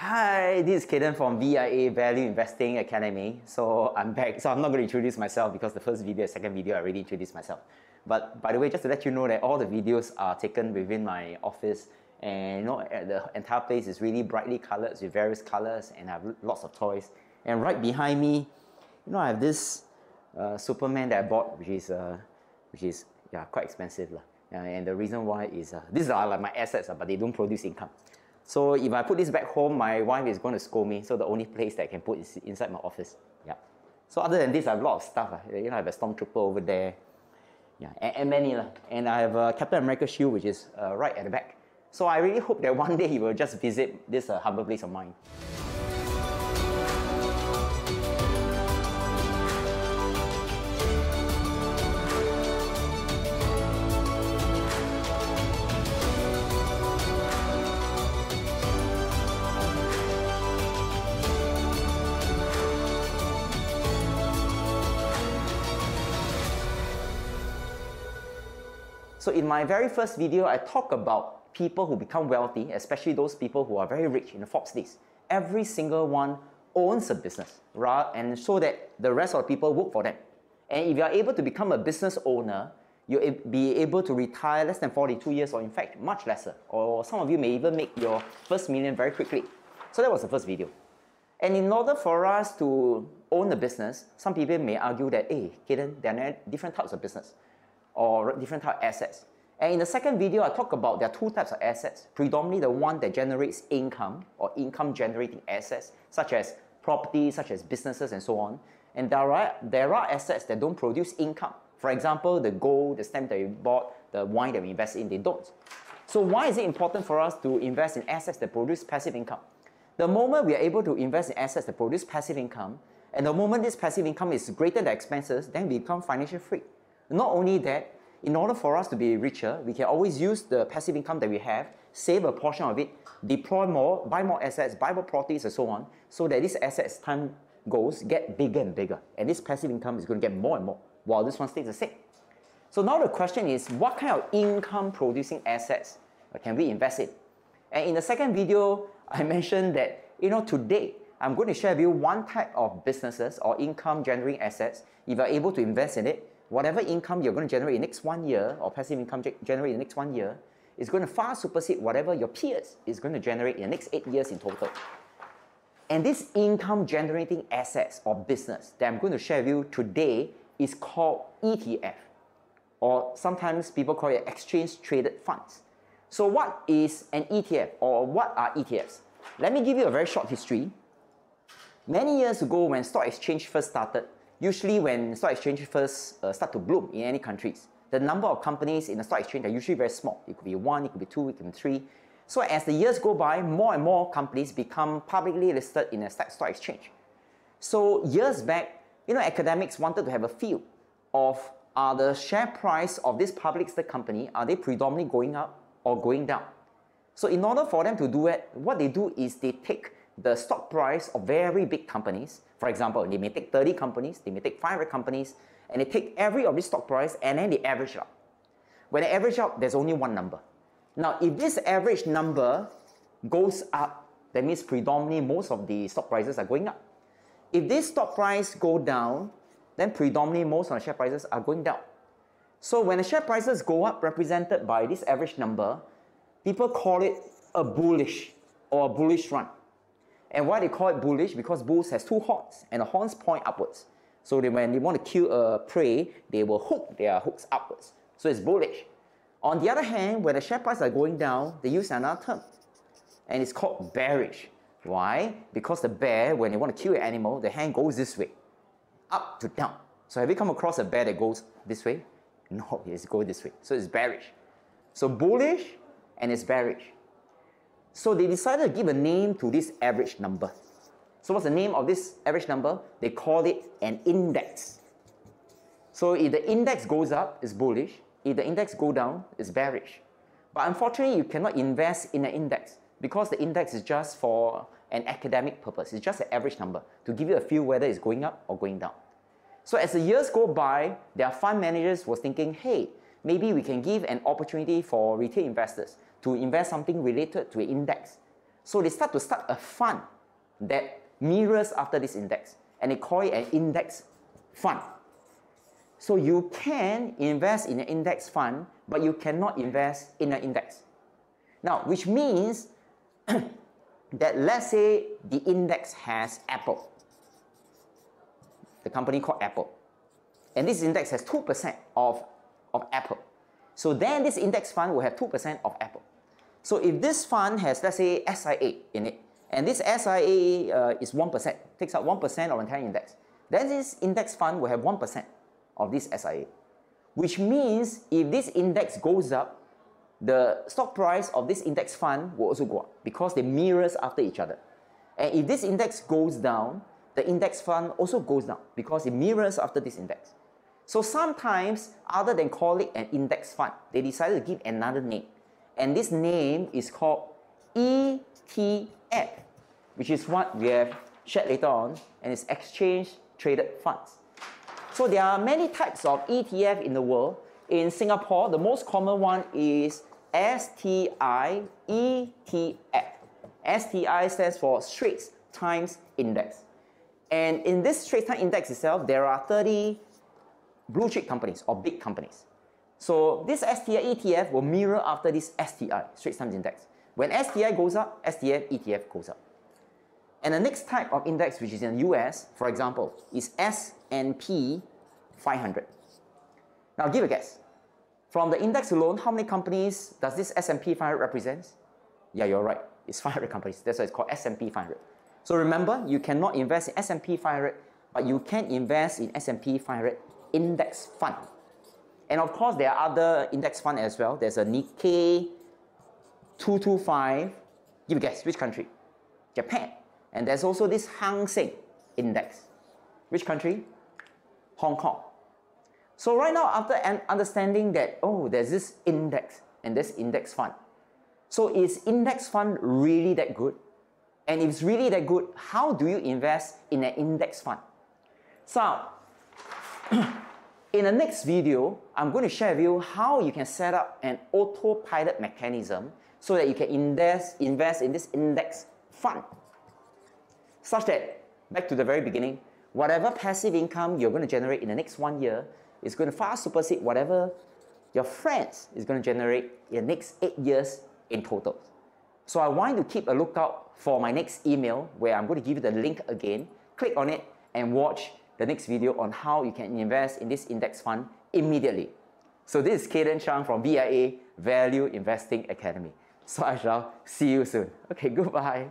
Hi, this is Cayden from VIA Value Investing Academy. So I'm back. So I'm not going to introduce myself because the first video, second video, I already introduced myself. But by the way, just to let you know that all the videos are taken within my office, and you know, the entire place is really brightly colored with various colors, and I have lots of toys. And right behind me, you know, I have this Superman that I bought, which is quite expensive lah. And the reason why is these are like my assets, but they don't produce income. So if I put this back home, my wife is going to scold me. So the only place that I can put is inside my office. Yeah. So other than this, I have a lot of stuff. You know, I have a Stormtrooper over there. Yeah, and many. And I have a Captain America shield, which is right at the back. So I really hope that one day he will just visit this humble place of mine. So in my very first video, I talk about people who become wealthy, especially those people who are very rich in the Forbes list. Every single one owns a business, right? And so that the rest of the people work for them. And if you are able to become a business owner, you'll be able to retire less than 42 years, or in fact, much lesser. Or some of you may even make your first million very quickly. So that was the first video. And in order for us to own a business, some people may argue that, hey, Cayden, there are different types of business, or different type of assets. And in the second video, I talk about there are two types of assets, predominantly the one that generates income or income generating assets, such as property, such as businesses and so on. And there are assets that don't produce income. For example, the gold, the stamp that you bought, the wine that we invest in, they don't. So why is it important for us to invest in assets that produce passive income? The moment we are able to invest in assets that produce passive income, and the moment this passive income is greater than expenses, then we become financially free. Not only that, in order for us to be richer, we can always use the passive income that we have, save a portion of it, deploy more, buy more assets, buy more properties and so on, so that these assets, time goes, get bigger and bigger. And this passive income is going to get more and more, while this one stays the same. So now the question is, what kind of income producing assets can we invest in? And in the second video, I mentioned that, you know, today, I'm going to share with you one type of businesses or income generating assets. If you're able to invest in it, whatever income you're going to generate in the next 1 year, or passive income generate in the next 1 year, is going to far supersede whatever your peers is going to generate in the next 8 years in total. And this income generating assets or business that I'm going to share with you today is called ETF, or sometimes people call it exchange traded funds. So what is an ETF, or what are ETFs? Let me give you a very short history. Many years ago, when stock exchange first started, usually when stock exchange first start to bloom in any countries, the number of companies in the stock exchange are usually very small. It could be 1, it could be 2, it could be 3. So as the years go by, more and more companies become publicly listed in a stock exchange. So years back, you know, academics wanted to have a feel of, are the share price of this public listed company, are they predominantly going up or going down? So in order for them to do it, what they do is they take the stock price of very big companies. For example, they may take 30 companies, they may take 500 companies, and they take every of this stock price and then they average it out. When they average out, there's only one number. Now, if this average number goes up, that means predominantly most of the stock prices are going up. If this stock price go down, then predominantly most of the share prices are going down. So when the share prices go up, represented by this average number, people call it a bullish or a bullish run. And why they call it bullish? Because bulls has two horns, and the horns point upwards. So when they want to kill a prey, they will hook their hooks upwards. So it's bullish. On the other hand, when the share prices are going down, they use another term, and it's called bearish. Why? Because the bear, when they want to kill an animal, the hand goes this way, up to down. So have you come across a bear that goes this way? No, it's going this way. So it's bearish. So bullish and it's bearish. So they decided to give a name to this average number. So what's the name of this average number? They call it an index. So if the index goes up, it's bullish. If the index goes down, it's bearish. But unfortunately, you cannot invest in an index because the index is just for an academic purpose. It's just an average number to give you a feel whether it's going up or going down. So as the years go by, their fund managers was thinking, hey, maybe we can give an opportunity for retail investors to invest something related to an index. So they start a fund that mirrors after this index, and they call it an index fund. So you can invest in an index fund, but you cannot invest in an index. Now, which means that let's say the index has Apple, the company called Apple, and this index has 2% of Apple. So then this index fund will have 2% of Apple. So if this fund has, let's say, SIA in it, and this SIA is 1%, takes out 1% of the entire index, then this index fund will have 1% of this SIA, which means if this index goes up, the stock price of this index fund will also go up because they mirrors after each other. And if this index goes down, the index fund also goes down because it mirrors after this index. So sometimes, other than call it an index fund, they decided to give another name. And this name is called ETF, which is what we have shared later on, and it's exchange traded funds. So there are many types of ETF in the world. In Singapore, the most common one is STI ETF. STI stands for Straits Times Index. And in this Straits Times Index itself, there are 30 blue chip companies or big companies. So this STI ETF will mirror after this STI, Straits Times Index. When STI goes up, STI ETF goes up. And the next type of index, which is in the US, for example, is S&P 500. Now give a guess. From the index alone, how many companies does this S&P 500 represent? Yeah, you're right. It's 500 companies. That's why it's called S&P 500. So remember, you cannot invest in S&P 500, but you can invest in S&P 500 index fund. And of course, there are other index funds as well. There's a Nikkei 225. Give a guess, which country? Japan. And there's also this Hang Seng Index. Which country? Hong Kong. So right now, after understanding that, oh, there's this index and this index fund. So is index fund really that good? And if it's really that good, how do you invest in an index fund? So, in the next video, I'm going to share with you how you can set up an autopilot mechanism so that you can invest in this index fund. Such that, back to the very beginning, whatever passive income you're going to generate in the next 1 year is going to far supersede whatever your friends is going to generate in the next 8 years in total. So I want you to keep a lookout for my next email where I'm going to give you the link again. Click on it and watch the next video on how you can invest in this index fund immediately. So this is Cayden Chang from VIA Value Investing Academy. So I shall see you soon. Okay, goodbye.